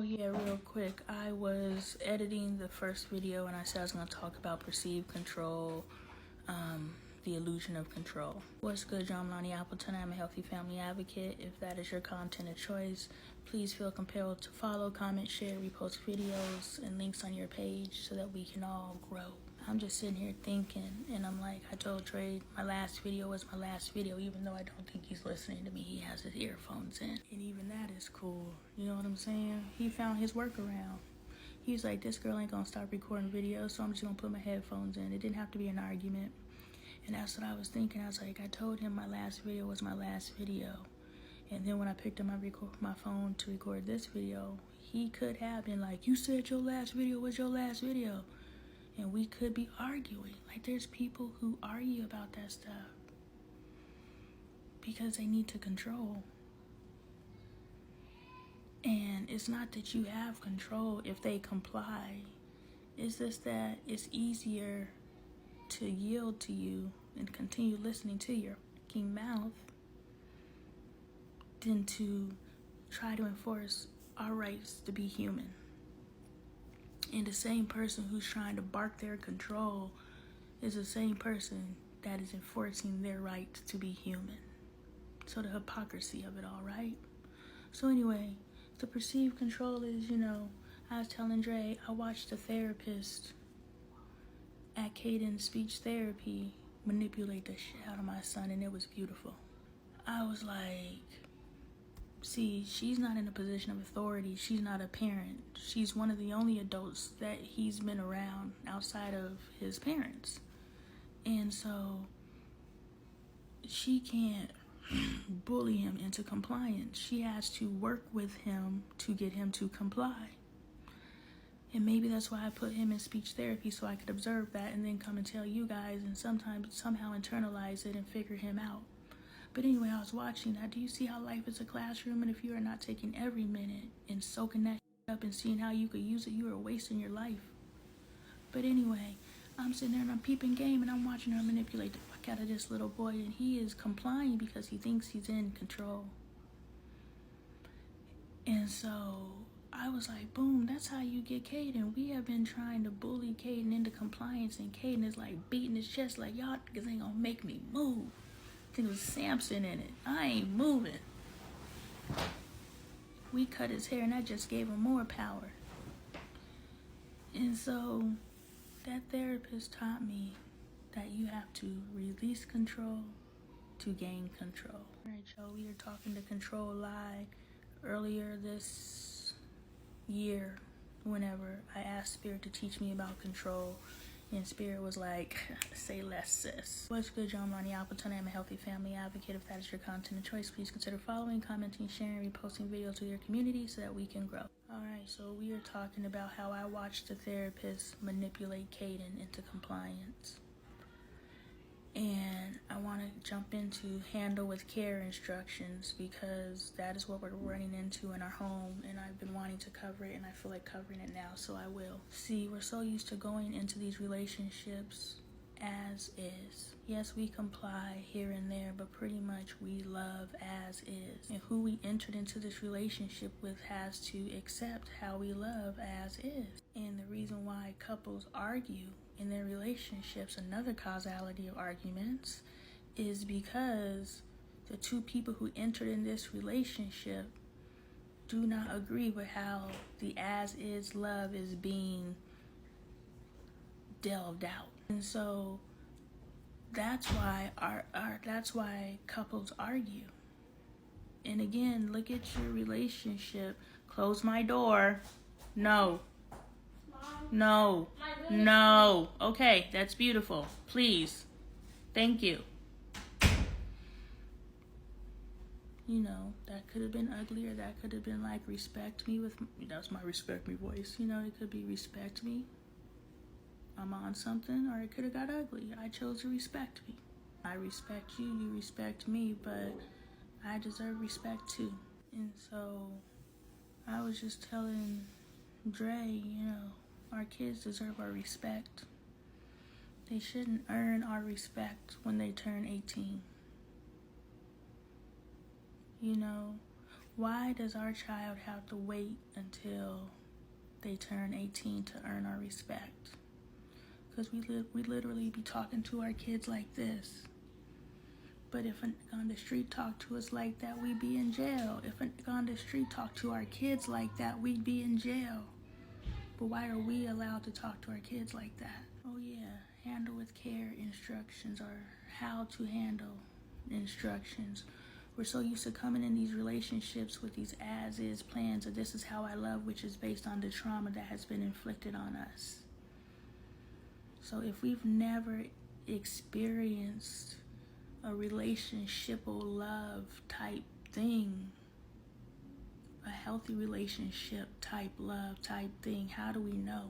yeah, real quick. I was editing the first video and I said I was going to talk about perceived control, the illusion of control. What's good, John Lonnie Appleton? I'm a healthy family advocate. If that is your content of choice, please feel compelled to follow, comment, share, repost videos and links on your page so that we can all grow. I'm just sitting here thinking, and I'm like, I told Trey my last video was my last video, even though I don't think he's listening to me. He has his earphones in, and even that is cool. You know what I'm saying? He found his workaround. He's like, this girl ain't gonna stop recording videos, so I'm just gonna put my headphones in. It didn't have to be an argument, and that's what I was thinking. I was like, I told him my last video was my last video, and then when I picked up my phone to record this video, he could have been like, you said your last video was your last video. And we could be arguing. Like, there's people who argue about that stuff because they need to control. And it's not that you have control if they comply. It's just that it's easier to yield to you and continue listening to your fucking mouth than to try to enforce our rights to be human. And the same person who's trying to bark their control is the same person that is enforcing their right to be human. So the hypocrisy of it all, right? So anyway, the perceived control is, I was telling Dre, I watched a therapist at Caden's speech therapy manipulate the shit out of my son, and it was beautiful. I was like, see, she's not in a position of authority. She's not a parent. She's one of the only adults that he's been around outside of his parents. And so she can't bully him into compliance. She has to work with him to get him to comply. And maybe that's why I put him in speech therapy, so I could observe that and then come and tell you guys and somehow internalize it and figure him out. But anyway, I was watching that. Do you see how life is a classroom? And if you are not taking every minute and soaking that up and seeing how you could use it, you are wasting your life. But anyway, I'm sitting there and I'm peeping game and I'm watching her manipulate the fuck out of this little boy. And he is complying because he thinks he's in control. And so I was like, boom, that's how you get Caden. We have been trying to bully Caden into compliance. And Caden is like beating his chest like, y'all niggas ain't gonna make me move. I think it was Samson in it. I ain't moving. We cut his hair and that just gave him more power. And so that therapist taught me that you have to release control to gain control. All right, y'all, we were talking to Control Lie earlier this year whenever I asked Spirit to teach me about control. And Spirit was like, say less, sis. What's good, John Lonnie Appleton? I'm a healthy family advocate. If that is your content of choice, please consider following, commenting, sharing, reposting videos to your community so that we can grow. Alright, so we are talking about how I watched the therapist manipulate Caden into compliance. And I want to jump into handle with care instructions because that is what we're running into in our home, and I've been wanting to cover it and I feel like covering it now, so I will. See, we're so used to going into these relationships as is. Yes, we comply here and there, but pretty much we love as is. And who we entered into this relationship with has to accept how we love as is. And the reason why couples argue in their relationships, another causality of arguments, is because the two people who entered in this relationship do not agree with how the as-is love is being delved out. And so that's why that's why couples argue. And again, look at your relationship. Close my door. No. No. No. Okay, that's beautiful. Please. Thank you. That could have been ugly, or that could have been like respect me with, that's my respect me voice. It could be respect me. I'm on something, or it could have got ugly. I chose to respect me. I respect you, you respect me, but I deserve respect too. And so I was just telling Dre, our kids deserve our respect. They shouldn't earn our respect when they turn 18. Why does our child have to wait until they turn 18 to earn our respect? Because we literally be talking to our kids like this. But if a nigga on the street talk to us like that, we'd be in jail. If a nigga on the street talk to our kids like that, we'd be in jail. But why are we allowed to talk to our kids like that? Oh yeah, handle with care instructions, or how to handle instructions. We're so used to coming in these relationships with these as-is plans of this is how I love, which is based on the trauma that has been inflicted on us. So if we've never experienced a relationship or love type thing, a healthy relationship type love type thing, how do we know?